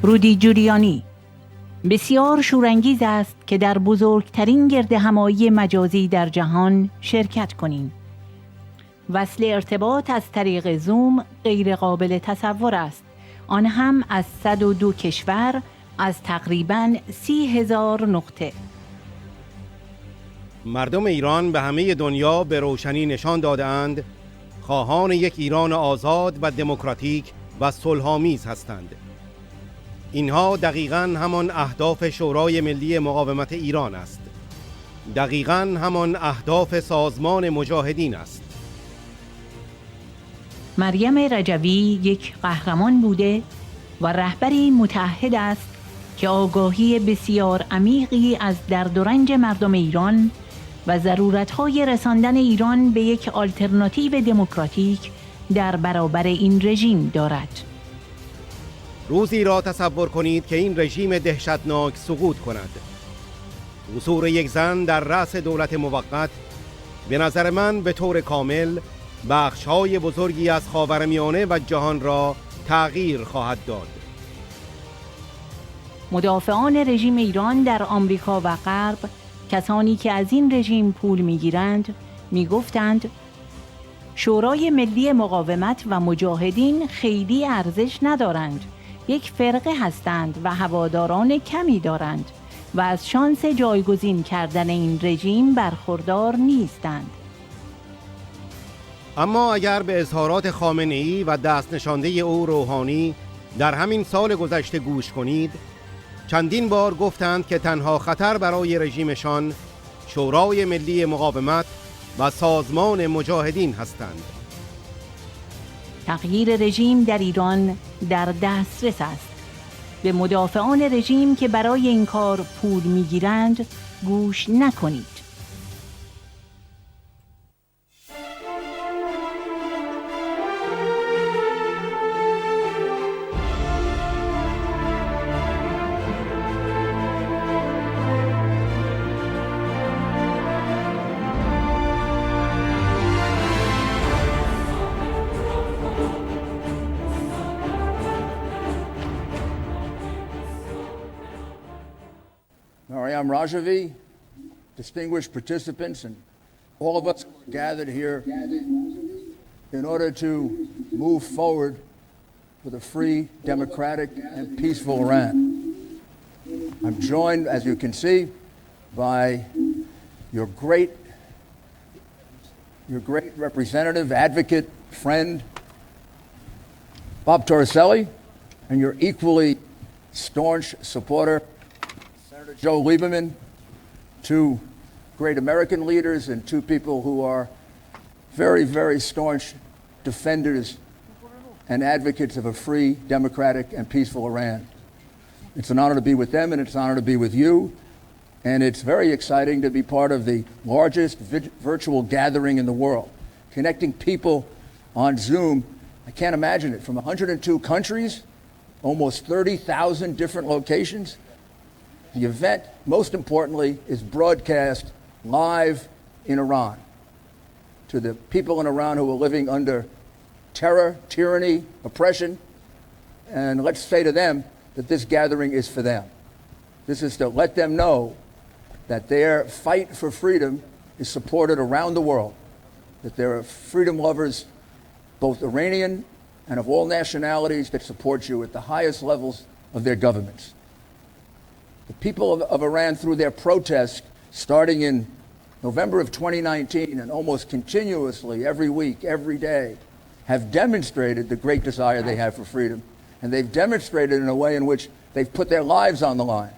رودی جولیانی. بسیار شورانگیز است که در بزرگترین گردهمایی مجازی در جهان شرکت کنیم. وصل ارتباط از طریق زوم غیرقابل تصور است، آن هم از 102 کشور، از تقریبا 30,000 نقطه. مردم ایران به همه دنیا به روشنی نشان داده‌اند خواهان یک ایران آزاد و دموکراتیک و صلح‌آمیز هستند. اینها دقیقاً همان اهداف شورای ملی مقاومت ایران است. دقیقاً همان اهداف سازمان مجاهدین است. مریم رجوی یک قهرمان بوده و رهبری متعهد است که آگاهی بسیار عمیقی از درد و رنج مردم ایران و ضرورت‌های رساندن ایران به یک آلترناتیو دموکراتیک در برابر این رژیم دارد. روزی را تصور کنید که این رژیم دهشتناک سقوط کند. حضور یک زن در رأس دولت موقت به نظر من به طور کامل بخش‌های بزرگی از خاورمیانه و جهان را تغییر خواهد داد. مدافعان رژیم ایران در آمریکا و غرب، کسانی که از این رژیم پول می‌گیرند، می‌گفتند شورای ملی مقاومت و مجاهدین خیلی ارزش ندارند، یک فرقه هستند و هواداران کمی دارند و از شانس جایگزین کردن این رژیم برخوردار نیستند. اما اگر به اظهارات خامنه‌ای و دست نشانده او روحانی در همین سال گذشته گوش کنید، چندین بار گفتند که تنها خطر برای رژیمشان شورای ملی مقاومت و سازمان مجاهدین هستند. تغییر رژیم در ایران در دسترس است. به مدافعان رژیم که برای این کار پول میگیرند گوش نکنید. Mariam Rajavi, distinguished participants, and all of us gathered here in order to move forward with a free, democratic, and peaceful Iran. I'm joined, as you can see, by your great representative, advocate, friend, Bob Torricelli, and your equally staunch supporter, Joe Lieberman, two great American leaders and two people who are very, very staunch defenders and advocates of a free, democratic, and peaceful Iran. It's an honor to be with them, and it's an honor to be with you. And it's very exciting to be part of the largest virtual gathering in the world, connecting people on Zoom. I can't imagine it. From 102 countries, almost 30,000 different locations. The event, most importantly, is broadcast live in Iran to the people in Iran who are living under terror, tyranny, oppression. And let's say to them that this gathering is for them. This is to let them know that their fight for freedom is supported around the world, that there are freedom lovers, both Iranian and of all nationalities, that support you at the highest levels of their governments. The people of Iran, through their protests, starting in November of 2019 and almost continuously every week, every day, have demonstrated the great desire they have for freedom. And they've demonstrated in a way in which they've put their lives on the line.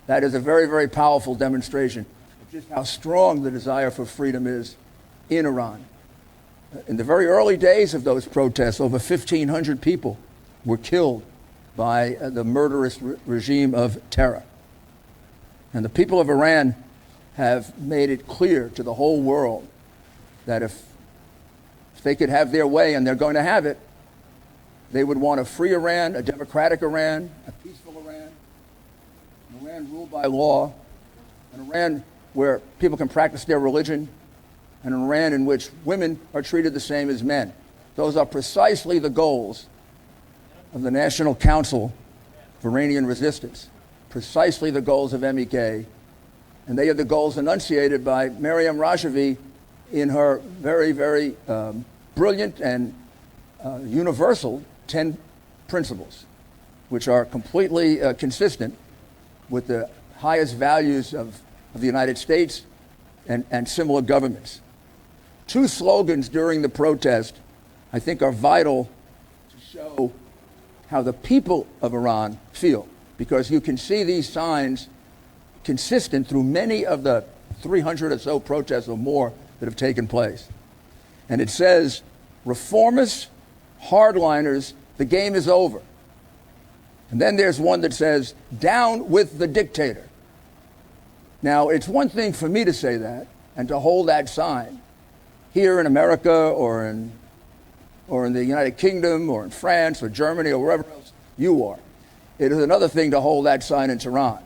That is a very, very powerful demonstration of just how strong the desire for freedom is in Iran. In the very early days of those protests, over 1,500 people were killed by the murderous regime of terror. And the people of Iran have made it clear to the whole world that if they could have their way, and they're going to have it, they would want a free Iran, a democratic Iran, a peaceful Iran, an Iran ruled by law, an Iran where people can practice their religion, and an Iran in which women are treated the same as men. Those are precisely the goals of the National Council for Iranian Resistance, precisely the goals of MEK, and they are the goals enunciated by Maryam Rajavi in her very, very brilliant and universal 10 principles, which are completely consistent with the highest values of the United States and similar governments. Two slogans during the protest, I think, are vital to show how the people of Iran feel, because you can see these signs consistent through many of the 300 or so protests or more that have taken place. And it says, reformists, hardliners, the game is over. And then there's one that says, down with the dictator. Now, it's one thing for me to say that and to hold that sign here in America or in the United Kingdom or in France or Germany or wherever else you are. It is another thing to hold that sign in Tehran.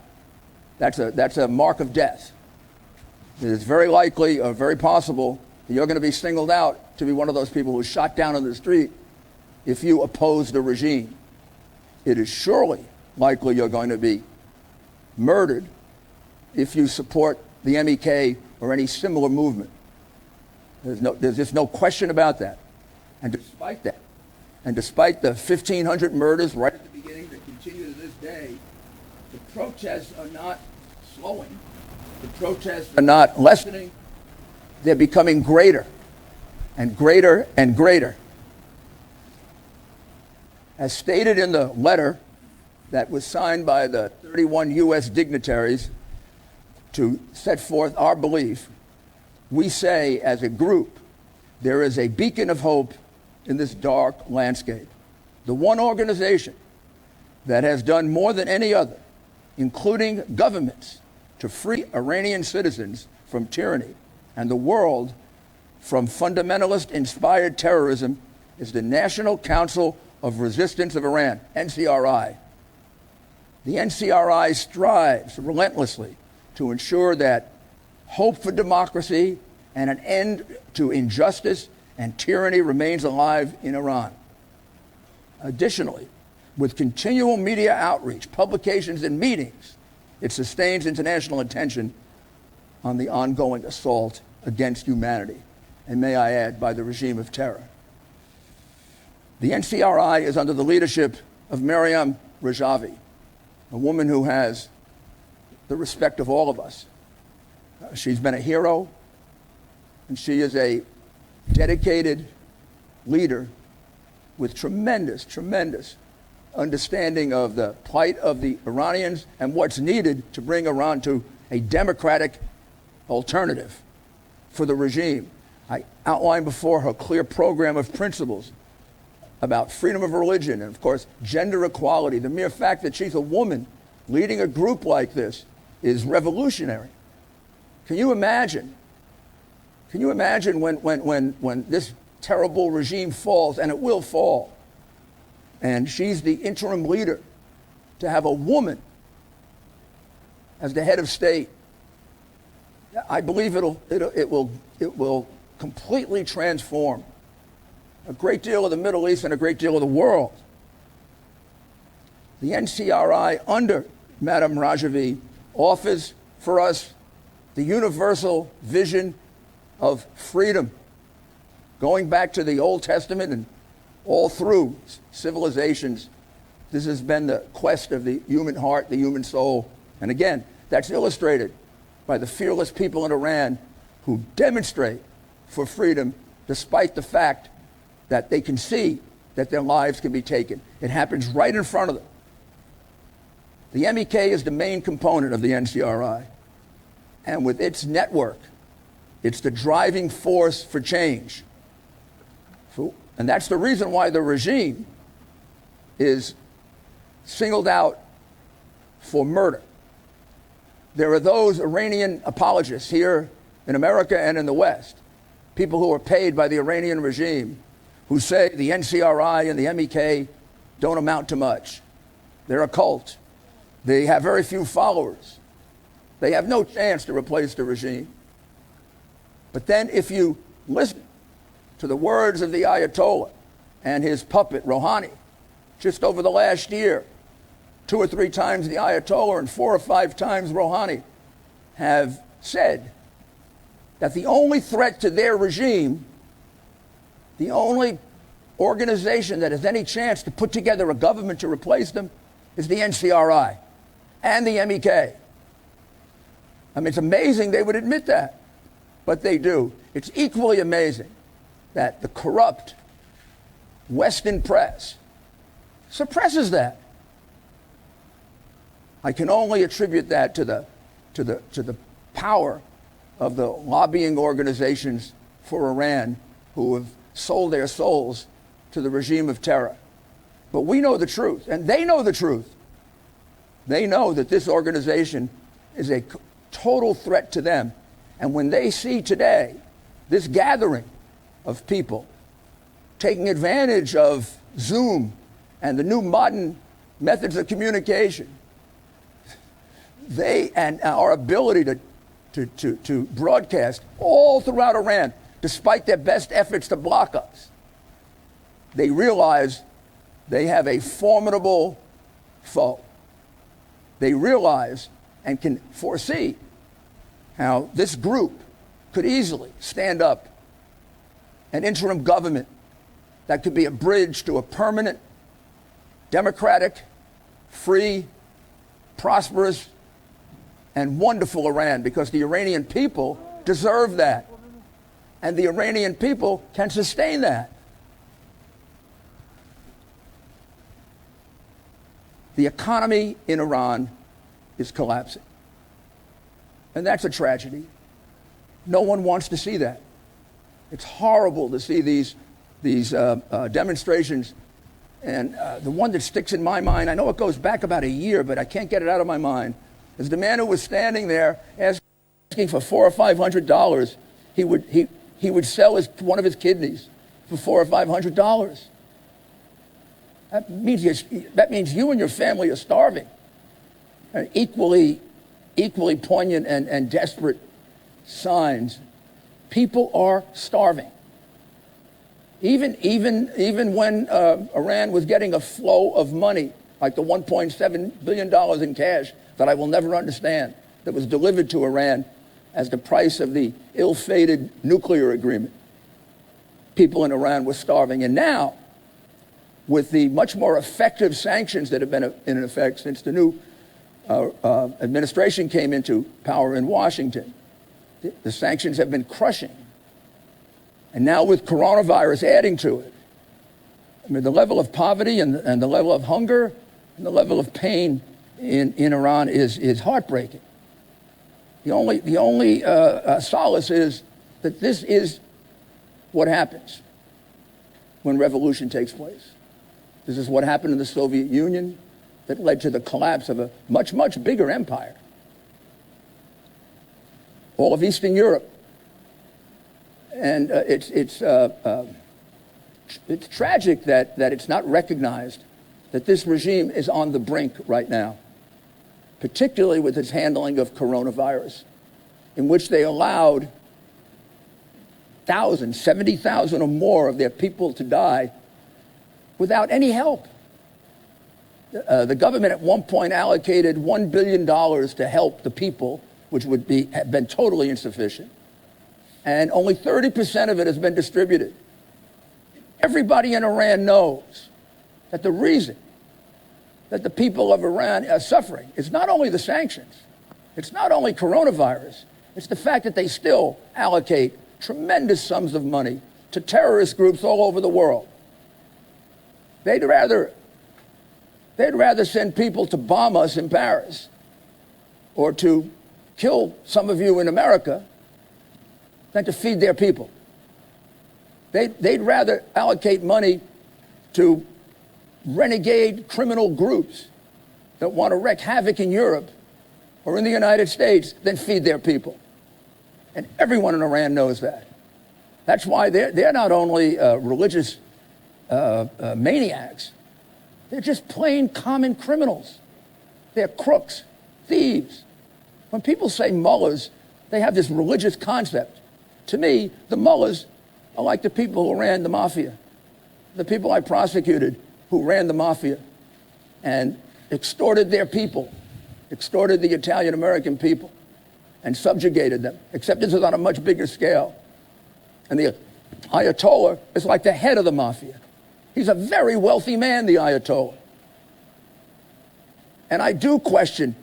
That's a mark of death. It is very likely or very possible that you're going to be singled out to be one of those people who's shot down on the street if you oppose the regime. It is surely likely you're going to be murdered if you support the MEK or any similar movement. There's just no question about that. And despite that, and despite the 1,500 murders right at the beginning that continue to this day, the protests are not slowing. The protests are not lessening. They're becoming greater and greater and greater. As stated in the letter that was signed by the 31 U.S. dignitaries to set forth our belief, we say as a group, there is a beacon of hope in this dark landscape. The one organization that has done more than any other, including governments, to free Iranian citizens from tyranny and the world from fundamentalist-inspired terrorism is the National Council of Resistance of Iran, NCRI. The NCRI strives relentlessly to ensure that hope for democracy and an end to injustice and tyranny remains alive in Iran. Additionally, with continual media outreach, publications, and meetings, it sustains international attention on the ongoing assault against humanity, and may I add, by the regime of terror. The NCRI is under the leadership of Maryam Rajavi, a woman who has the respect of all of us. She's been a hero, and she is a dedicated leader with tremendous, tremendous understanding of the plight of the Iranians and what's needed to bring Iran to a democratic alternative for the regime. I outlined before her clear program of principles about freedom of religion and, of course, gender equality. The mere fact that she's a woman leading a group like this is revolutionary. Can you imagine? Can you imagine when this terrible regime falls, and it will fall, and she's the interim leader, to have a woman as the head of state? I believe it will completely transform a great deal of the Middle East and a great deal of the world. The NCRI under Madam Rajavi offers for us the universal vision of freedom, going back to the Old Testament and all through civilizations. This has been the quest of the human heart, the human soul. And again, that's illustrated by the fearless people in Iran who demonstrate for freedom despite the fact that they can see that their lives can be taken. It happens right in front of them. The MEK is the main component of the NCRI. And with its network, it's the driving force for change. And that's the reason why the regime is singled out for murder. There are those Iranian apologists here in America and in the West, people who are paid by the Iranian regime, who say the NCRI and the MEK don't amount to much. They're a cult. They have very few followers. They have no chance to replace the regime. But then if you listen to the words of the Ayatollah and his puppet, Rouhani, just over the last year, 2 or 3 times the Ayatollah and 4 or 5 times Rouhani have said that the only threat to their regime, the only organization that has any chance to put together a government to replace them, is the NCRI and the MEK. I mean, it's amazing they would admit that, but they do. It's equally amazing that the corrupt Western press suppresses that. I can only attribute that to the power of the lobbying organizations for Iran who have sold their souls to the regime of terror. But we know the truth, and they know the truth. They know that this organization is a total threat to them. And when they see today this gathering of people taking advantage of Zoom and the new modern methods of communication, they and our ability to broadcast all throughout Iran, despite their best efforts to block us, they realize they have a formidable foe. They realize and can foresee how this group could easily stand up an interim government that could be a bridge to a permanent, democratic, free, prosperous, and wonderful Iran, because the Iranian people deserve that. And the Iranian people can sustain that. The economy in Iran is collapsing. And that's a tragedy. No one wants to see that. It's horrible to see these demonstrations. And the one that sticks in my mind, I know it goes back about a year, but I can't get it out of my mind, is the man who was standing there asking for $400 or $500. He would sell one of his kidneys for $400 or $500. That means you and your family are starving. And equally poignant and desperate signs. People are starving. Even when Iran was getting a flow of money, like the $1.7 billion in cash that I will never understand, that was delivered to Iran as the price of the ill-fated nuclear agreement, people in Iran were starving. And now, with the much more effective sanctions that have been in effect since the new administration came into power in Washington, the sanctions have been crushing. And now with coronavirus adding to it, I mean, the level of poverty and the level of hunger and the level of pain in Iran is heartbreaking. The only solace is that this is what happens when revolution takes place. This is what happened in the Soviet Union that led to the collapse of a much, much bigger empire. All of Eastern Europe. And it's tragic that it's not recognized that this regime is on the brink right now, particularly with its handling of coronavirus, in which they allowed 70,000 or more of their people to die without any help. The government at one point allocated $1 billion to help the people, which would have been totally insufficient. And only 30% of it has been distributed. Everybody in Iran knows that the reason that the people of Iran are suffering is not only the sanctions, it's not only coronavirus, it's the fact that they still allocate tremendous sums of money to terrorist groups all over the world. They'd rather send people to bomb us in Paris or to kill some of you in America than to feed their people. They'd rather allocate money to renegade criminal groups that want to wreak havoc in Europe or in the United States than feed their people. And everyone in Iran knows that. That's why they're not only religious maniacs, they're just plain common criminals. They're crooks, thieves. When people say mullahs, they have this religious concept. To me, the mullahs are like the people who ran the mafia, the people I prosecuted who ran the mafia and extorted their people, extorted the Italian-American people, and subjugated them, except this is on a much bigger scale. And the Ayatollah is like the head of the mafia. He's a very wealthy man, the Ayatollah. And I do question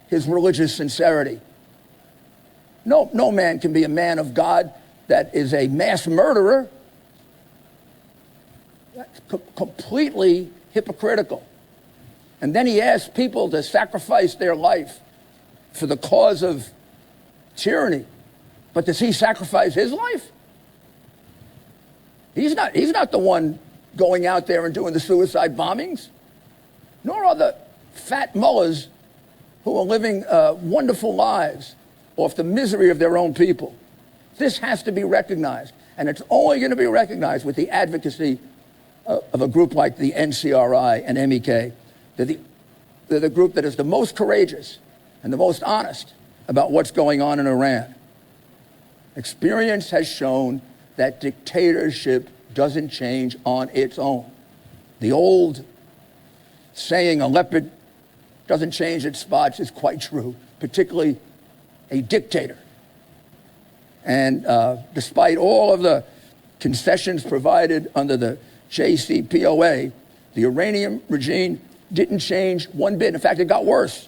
his religious sincerity. No man can be a man of God that is a mass murderer. That's completely hypocritical. And then he asks people to sacrifice their life for the cause of tyranny. But does he sacrifice his life? He's not the one going out there and doing the suicide bombings, nor are the fat mullahs who are living wonderful lives off the misery of their own people. This has to be recognized, and it's only going to be recognized with the advocacy of a group like the NCRI and MEK. They're the group that is the most courageous and the most honest about what's going on in Iran. Experience has shown that dictatorship doesn't change on its own. The old saying, a leopard doesn't change its spots, is quite true, particularly a dictator. And despite all of the concessions provided under the JCPOA, the Iranian regime didn't change one bit. In fact, it got worse.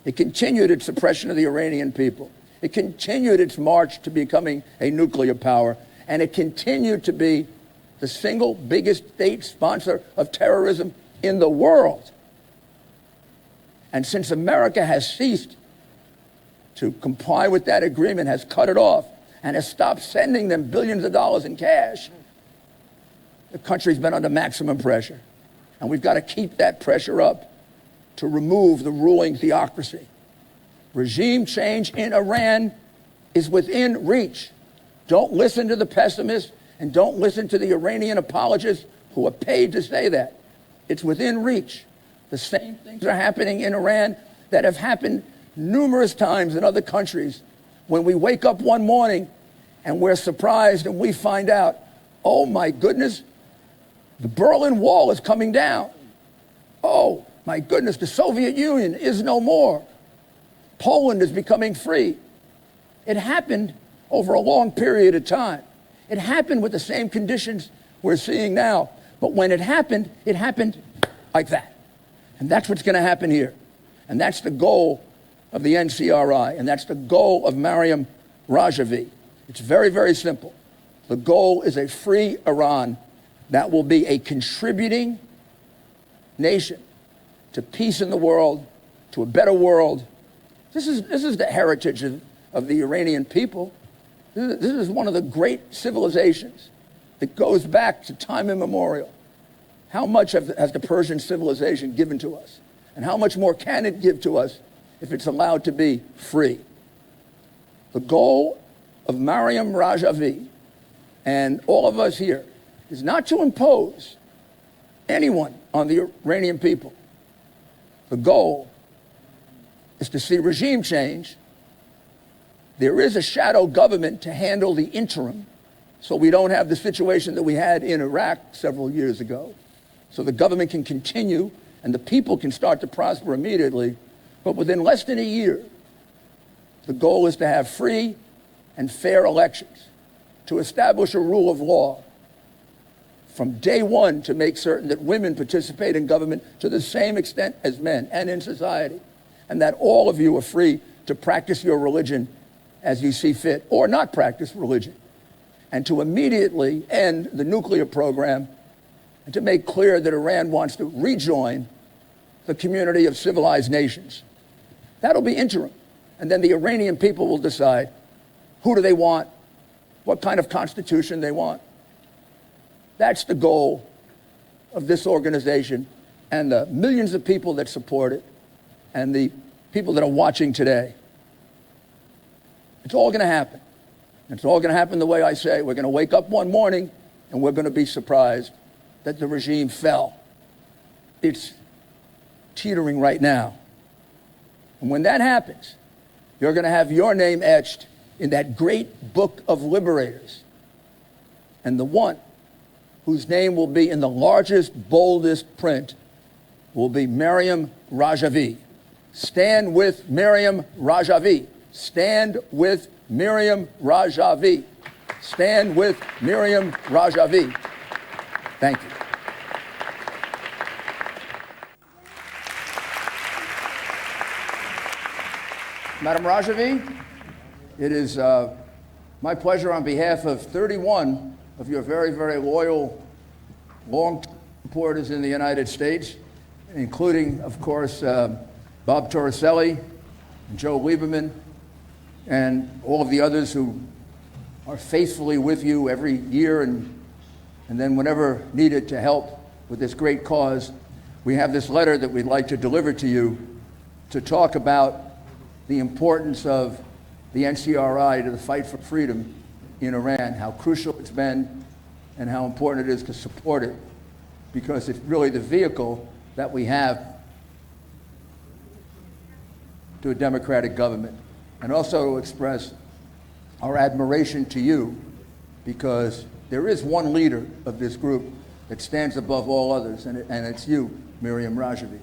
It continued its suppression of the Iranian people. It continued its march to becoming a nuclear power. And it continued to be the single biggest state sponsor of terrorism in the world. And since America has ceased to comply with that agreement, has cut it off, and has stopped sending them billions of dollars in cash, the country's been under maximum pressure. And we've got to keep that pressure up to remove the ruling theocracy. Regime change in Iran is within reach. Don't listen to the pessimists and don't listen to the Iranian apologists who are paid to say that. It's within reach. The same things are happening in Iran that have happened numerous times in other countries. When we wake up one morning and we're surprised and we find out, oh my goodness, the Berlin Wall is coming down. Oh my goodness, the Soviet Union is no more. Poland is becoming free. It happened over a long period of time. It happened with the same conditions we're seeing now. But when it happened like that. And that's what's going to happen here. And that's the goal of the NCRI. And that's the goal of Maryam Rajavi. It's very, very simple. The goal is a free Iran that will be a contributing nation to peace in the world, to a better world. This is the heritage of the Iranian people. This is one of the great civilizations that goes back to time immemorial. How much has the Persian civilization given to us? And how much more can it give to us if it's allowed to be free? The goal of Maryam Rajavi and all of us here is not to impose anyone on the Iranian people. The goal is to see regime change. There is a shadow government to handle the interim, so we don't have the situation that we had in Iraq several years ago. So the government can continue and the people can start to prosper immediately. But within less than a year, the goal is to have free and fair elections, to establish a rule of law from day one, to make certain that women participate in government to the same extent as men and in society, and that all of you are free to practice your religion as you see fit, or not practice religion, and to immediately end the nuclear program, and to make clear that Iran wants to rejoin the community of civilized nations. That'll be interim. And then the Iranian people will decide who do they want, what kind of constitution they want. That's the goal of this organization and the millions of people that support it and the people that are watching today. It's all going to happen. It's all going to happen the way I say. We're going to wake up one morning and we're going to be surprised that the regime fell. It's teetering right now. And when that happens, you're going to have your name etched in that great book of liberators. And the one whose name will be in the largest, boldest print will be Miriam Rajavi. Stand with Miriam Rajavi. Stand with Miriam Rajavi. Stand with Miriam Rajavi. Thank you. Madam Rajavi, it is my pleasure on behalf of 31 of your very, very loyal, long supporters in the United States, including, of course, Bob Torricelli, Joe Lieberman, and all of the others who are faithfully with you every year and then whenever needed to help with this great cause. We have this letter that we'd like to deliver to you to talk about the importance of the NCRI to the fight for freedom in Iran, how crucial it's been and how important it is to support it, because it's really the vehicle that we have to a democratic government. And also to express our admiration to you, because there is one leader of this group that stands above all others, and it's you, Miriam Rajavi.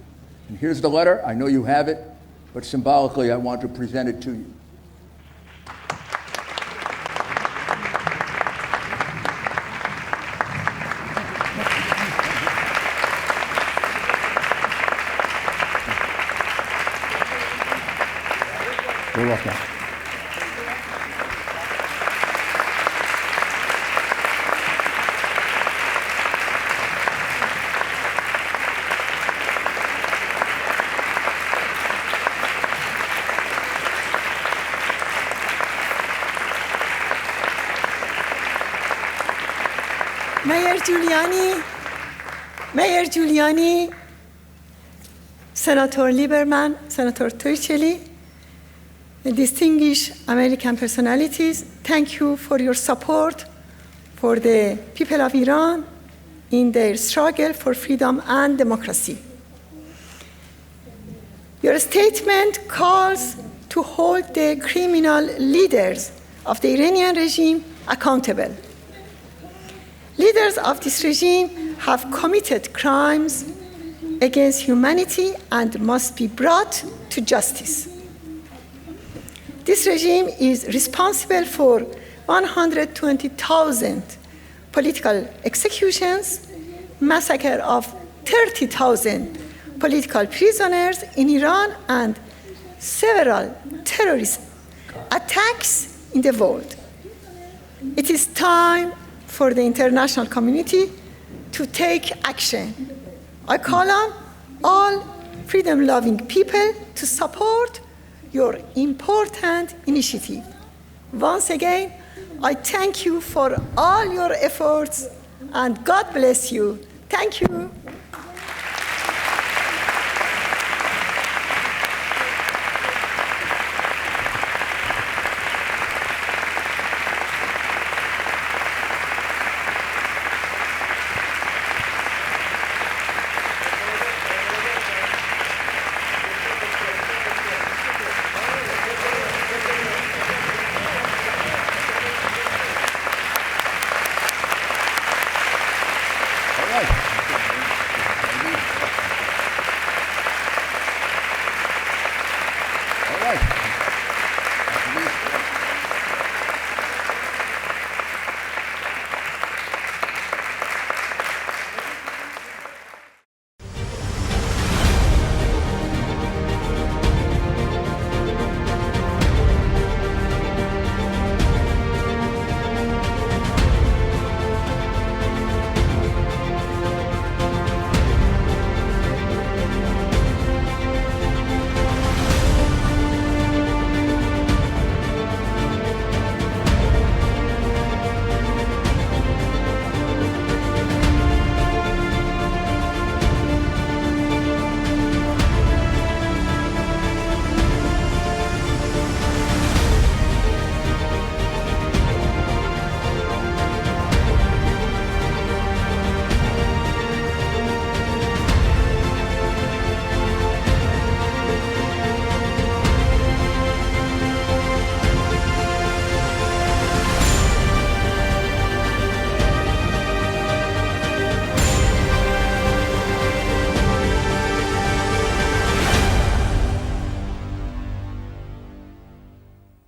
And here's the letter. I know you have it, but symbolically I want to present it to you. You're welcome. Mayor Giuliani, Senator Lieberman, Senator Torricelli, distinguished American personalities, thank you for your support for the people of Iran in their struggle for freedom and democracy. Your statement calls to hold the criminal leaders of the Iranian regime accountable. Leaders of this regime have committed crimes against humanity and must be brought to justice. This regime is responsible for 120,000 political executions, massacre of 30,000 political prisoners in Iran, and several terrorist attacks in the world. It is time for the international community to take action. I call on all freedom-loving people to support your important initiative. Once again, I thank you for all your efforts, and God bless you. Thank you.